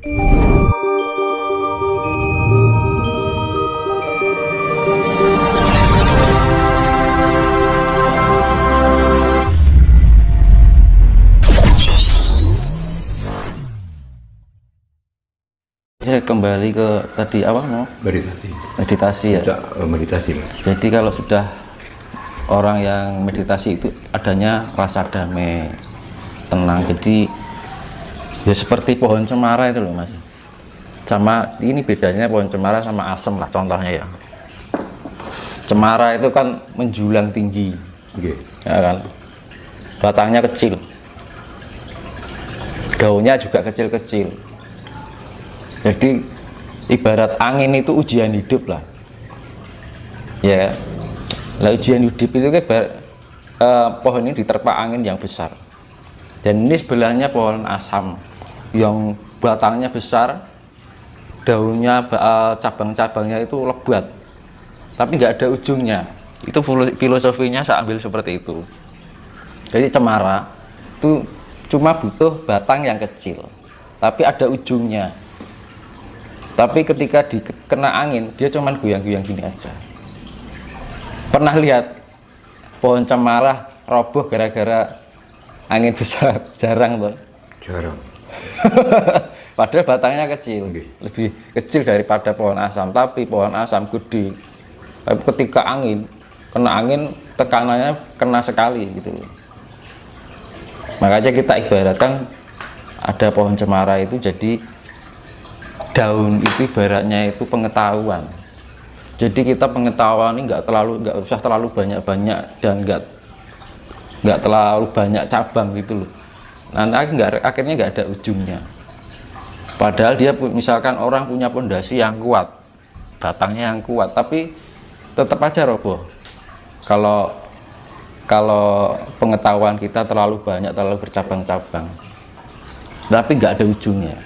Ya, kembali ke tadi awal mau meditasi ya. Meditasi. Jadi kalau sudah orang yang meditasi itu adanya rasa damai, tenang. Jadi ya seperti pohon cemara itu loh mas. Sama ini bedanya pohon cemara sama asem lah contohnya ya. Cemara itu kan menjulang tinggi, ya kan. Batangnya kecil, daunnya juga kecil-kecil. Jadi ibarat angin itu ujian hidup lah, ya. Lah ujian hidup itu kan pohon ini diterpa angin yang besar. Dan ini sebelahnya pohon asam yang batangnya besar, daunnya, cabang-cabangnya itu lebat, tapi nggak ada ujungnya. Itu filosofinya saya ambil seperti itu. Jadi cemara itu cuma butuh batang yang kecil, tapi ada ujungnya. Tapi ketika dikena angin, dia cuman goyang-goyang gini aja. Pernah lihat pohon cemara roboh gara-gara angin besar? Jarang tuh. Jarang. Padahal batangnya kecil, lebih kecil daripada pohon asam. Tapi pohon asam gede. Tapi ketika kena angin, tekanannya kena sekali gitu loh. Makanya kita ibaratkan ada pohon cemara itu jadi daun itu ibaratnya itu pengetahuan. Jadi kita pengetahuan ini nggak usah terlalu banyak-banyak dan nggak terlalu banyak cabang gitu loh. Nanti akhirnya nggak ada ujungnya. Padahal dia misalkan orang punya pondasi yang kuat, batangnya yang kuat, tapi tetap aja roboh. Kalau pengetahuan kita terlalu banyak, terlalu bercabang-cabang, tapi nggak ada ujungnya.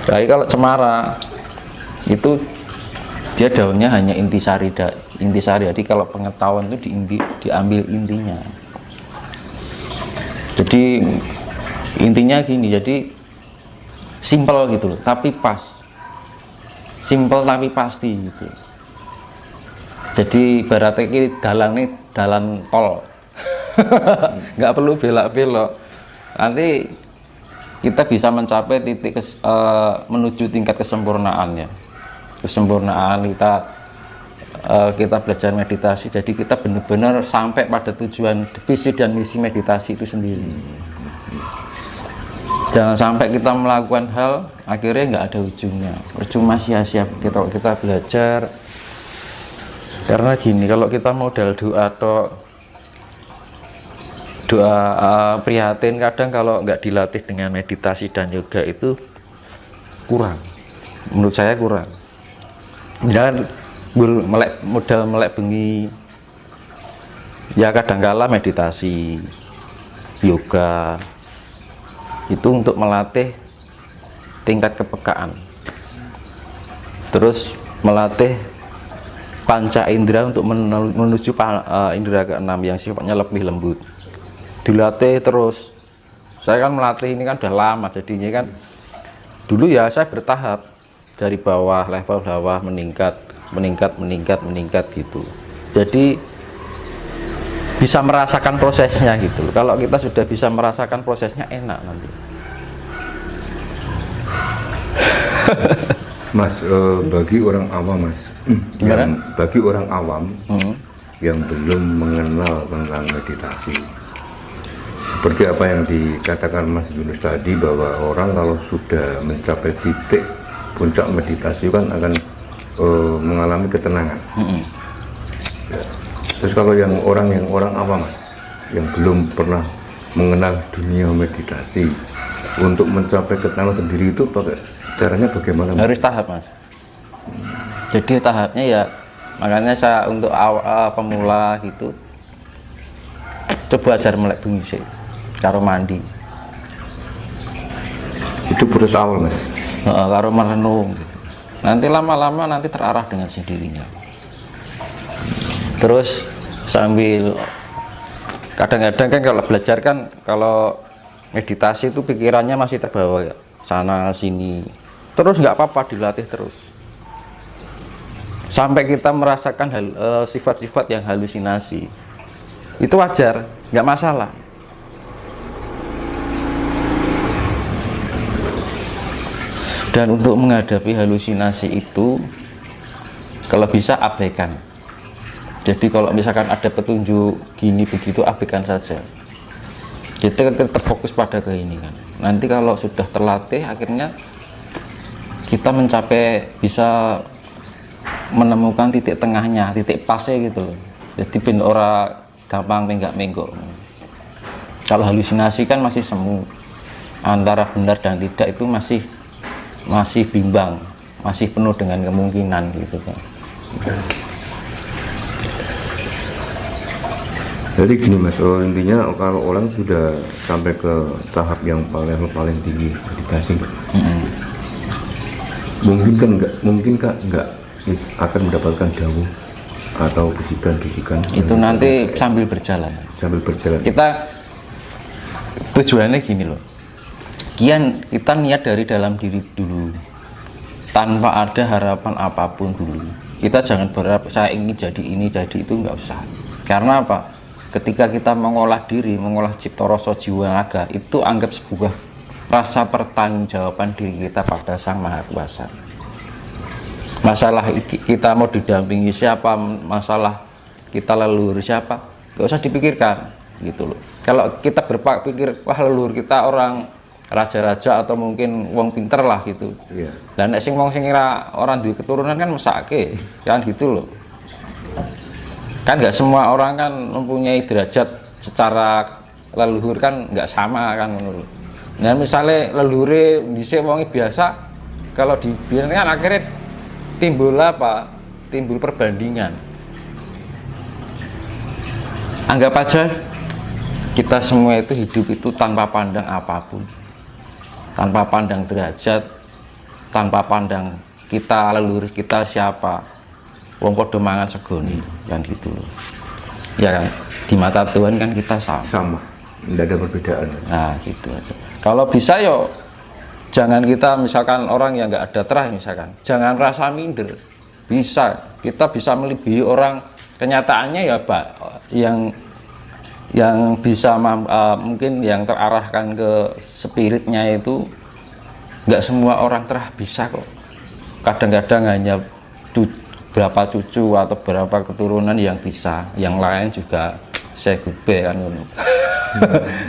Jadi kalau cemara itu dia daunnya hanya intisari. Jadi kalau pengetahuan itu diambil intinya. Jadi intinya gini, jadi simple gitu loh, tapi pas. Simple tapi pasti gitu. Jadi ibaratnya ini dalan tol. Nggak perlu belok-belok. Nanti kita bisa mencapai titik menuju tingkat kesempurnaannya. Kesempurnaan kita belajar meditasi, jadi kita benar-benar sampai pada tujuan, visi dan misi meditasi itu sendiri. Jangan sampai kita melakukan hal akhirnya nggak ada ujungnya, percuma sia-sia kita belajar. Karena gini, kalau kita modal doa atau doa prihatin, kadang kalau nggak dilatih dengan meditasi dan yoga itu kurang, menurut saya kurang. Dan modal melek bengi ya, kadangkala meditasi yoga itu untuk melatih tingkat kepekaan, terus melatih panca indera untuk menuju indera keenam yang sifatnya lebih lembut. Dilatih terus. Saya kan melatih ini kan udah lama, jadinya kan dulu ya saya bertahap dari bawah, level bawah meningkat gitu. Jadi bisa merasakan prosesnya gitu. Kalau kita sudah bisa merasakan prosesnya, enak nanti. Mas, bagi orang awam mas, bagi orang awam yang belum mengenal tentang meditasi, seperti apa yang dikatakan Mas Yunus tadi, bahwa orang kalau sudah mencapai titik puncak meditasi kan akan mengalami ketenangan. Ya. Terus kalau yang orang awam mas, yang belum pernah mengenal dunia meditasi, untuk mencapai ketenangan sendiri itu caranya bagaimana? Harus tahap mas. Jadi tahapnya ya, makanya saya untuk pemula gitu coba ajar melek bengi sih, karo mandi. Itu proses awal mas. Karo merenung. Nanti lama-lama nanti terarah dengan sendirinya. Terus sambil kadang-kadang kan kalau belajar kan, kalau meditasi itu pikirannya masih terbawa sana sini, terus nggak apa-apa, dilatih terus sampai kita merasakan sifat-sifat yang halusinasi. Itu wajar, nggak masalah. Dan untuk menghadapi halusinasi itu, kalau bisa abaikan. Jadi kalau misalkan ada petunjuk gini begitu, abaikan saja. Kita tetap fokus pada keinginan. Nanti kalau sudah terlatih, akhirnya kita mencapai, bisa menemukan titik tengahnya, titik pasnya gitu loh. Jadi ben ora gampang menggak-menggok. Kalau halusinasi kan masih semu, antara benar dan tidak itu masih bimbang, masih penuh dengan kemungkinan gitu kan. Jadi gini Mas, intinya kalau orang sudah sampai ke tahap yang paling tinggi meditasi, mungkin nggak akan mendapatkan dawuh atau bisikan-bisikan itu nanti sambil berjalan kita tujuannya gini loh, kita niat dari dalam diri dulu tanpa ada harapan apapun dulu. Kita jangan berharap saya ingin jadi ini jadi itu, nggak usah. Karena apa? Ketika kita mengolah diri, mengolah cipta rasa jiwa naga, itu anggap sebuah rasa pertanggungjawaban diri kita pada Sang Maha Kuasa. Masalah kita mau didampingi siapa, masalah kita leluhur siapa, gak usah dipikirkan gitu loh. Kalau kita berpikir wah leluhur kita orang raja-raja atau mungkin wong pinter lah gitu, dan sing wong sing kira orang duwe keturunan kan mesake kan gitu loh. Kan nggak semua orang kan mempunyai derajat secara leluhur, kan nggak sama kan menurut. Nah misalnya leluhure dhisik wong biasa, kalau dibiarkan kan akhirnya timbul perbandingan. Anggap aja kita semua itu hidup itu tanpa pandang apapun, tanpa pandang derajat, tanpa pandang kita leluhur kita siapa. Wong podo mangan segoni kan gitu loh. Ya kan, di mata Tuhan kan kita sama, tidak ada perbedaan. Nah gitu aja. Kalau bisa yo jangan kita, misalkan orang yang nggak ada terah misalkan, jangan rasa minder. Kita bisa melebihi orang. Kenyataannya ya Pak, yang bisa mungkin yang terarahkan ke spiritnya itu nggak semua orang terah bisa kok. Kadang-kadang hanya berapa cucu atau berapa keturunan yang bisa, yang lain juga saya gube kan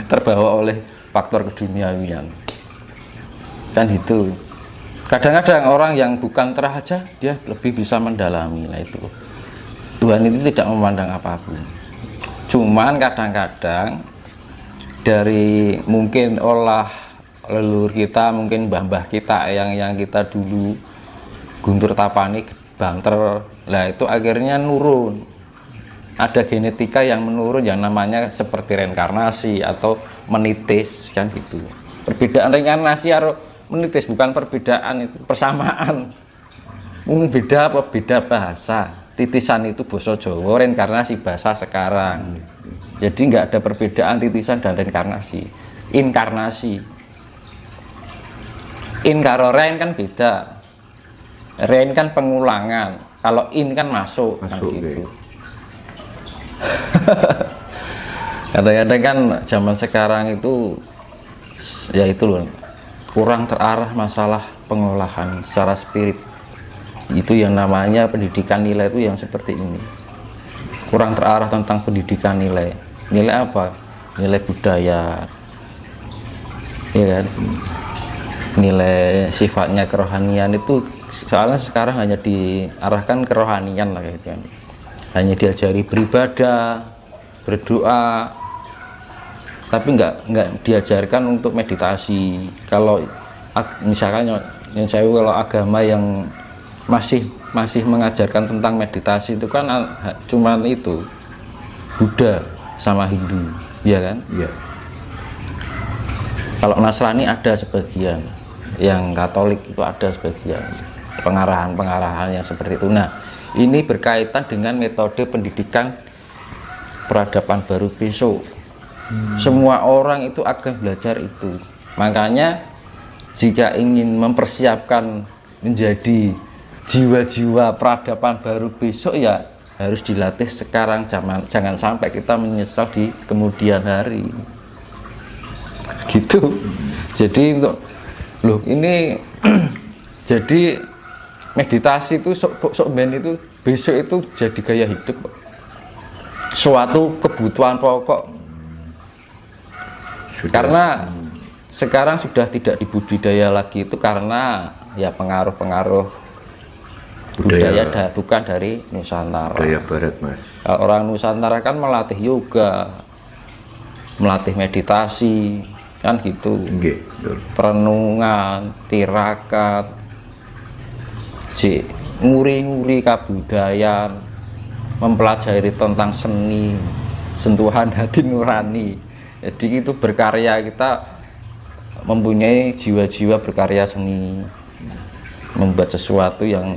terbawa oleh faktor keduniawian kan itu. Kadang-kadang orang yang bukan terah aja dia lebih bisa mendalami. Nah itu Tuhan itu tidak memandang apapun, cuman kadang-kadang dari mungkin olah leluhur kita, mungkin mbah-mbah kita yang kita dulu guntur tapani banter lah, itu akhirnya nurun, ada genetika yang menurun yang namanya seperti reinkarnasi atau menitis kan gitu. Perbedaan reinkarnasi atau menitis bukan perbedaan, itu persamaan. Beda apa? Beda bahasa. Titisan itu basa Jawa, reinkarnasi bahasa sekarang. Jadi nggak ada perbedaan titisan dan reinkarnasi. Inkarnasi, in karo rein kan beda. Rein kan pengulangan, kalau in kan masuk kan gitu. Kadang-kadang kan zaman sekarang itu ya itu loh, kurang terarah masalah pengolahan secara spirit. Itu yang namanya pendidikan nilai itu yang seperti ini. Kurang terarah tentang pendidikan nilai. Nilai apa? Nilai budaya, ya kan? Nilai sifatnya kerohanian itu, soalnya sekarang hanya diarahkan ke rohanian lah gitu kan. Hanya diajari beribadah, berdoa, tapi nggak diajarkan untuk meditasi. Kalau misalkan yang saya kalau agama yang masih mengajarkan tentang meditasi itu kan cuman itu Buddha sama Hindu, ya kan? Iya. Kalau Nasrani ada sebagian, yang Katolik itu ada sebagian pengarahan yang seperti itu. Nah, ini berkaitan dengan metode pendidikan peradaban baru besok. Semua orang itu akan belajar itu. Makanya jika ingin mempersiapkan menjadi jiwa-jiwa peradaban baru besok, ya harus dilatih sekarang, jangan sampai kita menyesal di kemudian hari gitu. Jadi untuk loh ini jadi meditasi itu sok itu besok itu jadi gaya hidup, suatu kebutuhan pokok. Karena sekarang sudah tidak dibudidaya lagi itu karena ya pengaruh-pengaruh budaya bukan dari Nusantara. Budaya Barat, Mas. Orang Nusantara kan melatih yoga, melatih meditasi, kan gitu. Perenungan, tirakat, nguri-nguri kebudayaan, mempelajari tentang seni, sentuhan hati nurani. Jadi itu berkarya, kita mempunyai jiwa-jiwa berkarya seni, membuat sesuatu yang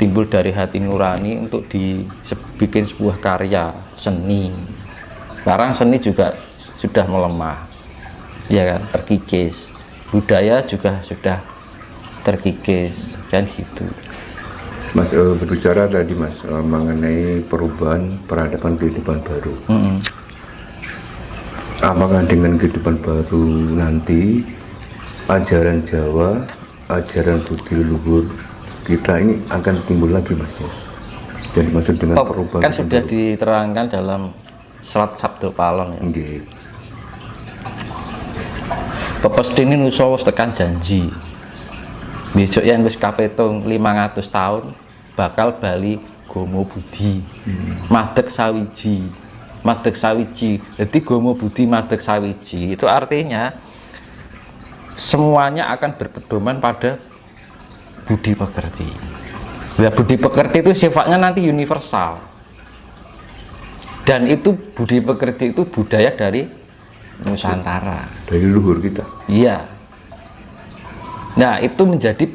timbul dari hati nurani untuk dibikin sebuah karya seni. Sekarang seni juga sudah melemah, ya kan, terkikis. Budaya juga sudah terkikis, dan gitu. Mas berbicara tadi, Mas, mengenai perubahan peradaban kehidupan baru. Apakah dengan kehidupan baru nanti ajaran Jawa, ajaran budi luhur kita ini akan timbul lagi, Mas? Jadi maksud dengan perubahan kan sudah diterangkan dalam Serat Sabdo Palon ya. Pepestini nusa wis tekan janji. Besok yang wis kapetung 500 tahun bakal bali Gomo Budi. Madeg sawiji. Madeg sawiji. Jadi Gomo Budi Madeg sawiji itu artinya semuanya akan berpedoman pada budi pekerti. Ya, budi pekerti itu sifatnya nanti universal. Dan itu budi pekerti itu budaya dari Nusantara. Dari luhur kita. Iya. Nah, itu menjadi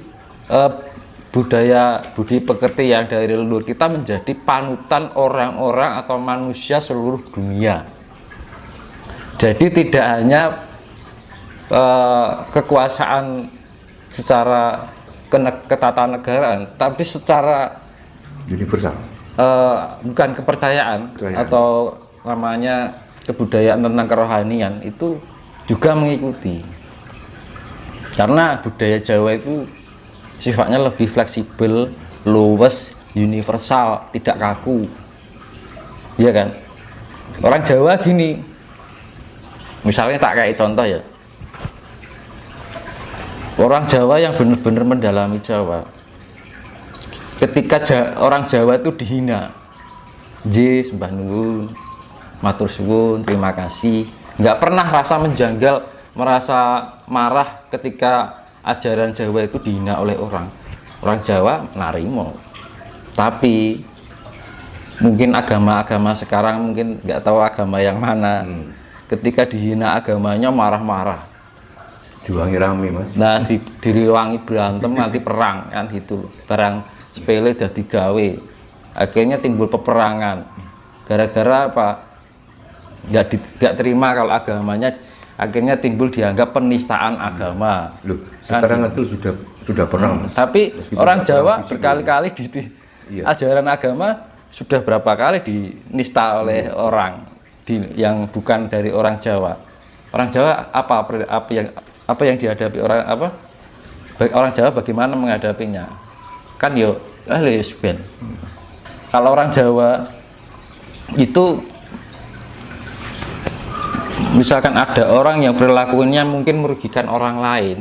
budaya budi pekerti yang dari leluhur kita menjadi panutan orang-orang atau manusia seluruh dunia. Jadi tidak hanya kekuasaan secara ketatanegaraan, tapi secara universal. Bukan kepercayaan atau namanya kebudayaan tentang kerohanian itu juga mengikuti. Karena budaya Jawa itu sifatnya lebih fleksibel, luwes, universal, tidak kaku, iya kan? Orang Jawa gini, misalnya tak kayak contoh ya, orang Jawa yang benar-benar mendalami Jawa, ketika orang Jawa itu dihina, sembah nuwun, matur suwun, terima kasih, nggak pernah rasa menjanggal, merasa marah ketika ajaran Jawa itu dihina oleh orang Jawa narimo. Tapi mungkin agama-agama sekarang mungkin nggak tahu agama yang mana, ketika dihina agamanya marah-marah, diwangi rame, Mas. nah diriwangi berantem nanti perang kan gitu. Barang sepele udah digawe, akhirnya timbul peperangan gara-gara apa, nggak terima kalau agamanya, akhirnya timbul dianggap penistaan agama. Loh, sekarang itu sudah pernah. Tapi orang Jawa berkali-kali ajaran agama sudah berapa kali dinista oleh orang yang bukan dari orang Jawa. Orang Jawa apa yang dihadapi orang Jawa, bagaimana menghadapinya? Kan yo lesbian. Kalau orang Jawa itu misalkan ada orang yang perilakunya mungkin merugikan orang lain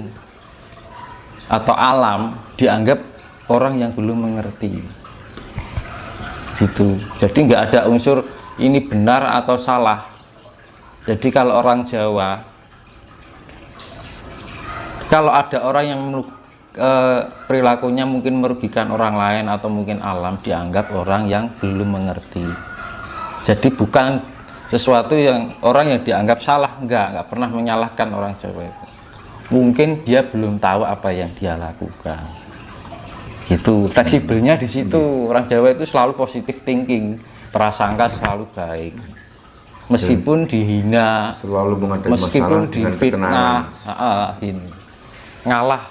atau alam, dianggap orang yang belum mengerti gitu. Jadi nggak ada unsur ini benar atau salah. Jadi kalau orang Jawa, kalau ada orang yang perilakunya mungkin merugikan orang lain atau mungkin alam, dianggap orang yang belum mengerti. Jadi bukan sesuatu yang orang yang dianggap salah, nggak pernah menyalahkan orang Jawa itu. Mungkin dia belum tahu apa yang dia lakukan. Itu fleksibelnya di situ. Orang Jawa itu selalu positive thinking, prasangka selalu baik. meskipun dihina, selalu menghadapi meskipun masalah dengan difitnah, ketenangan. ngalah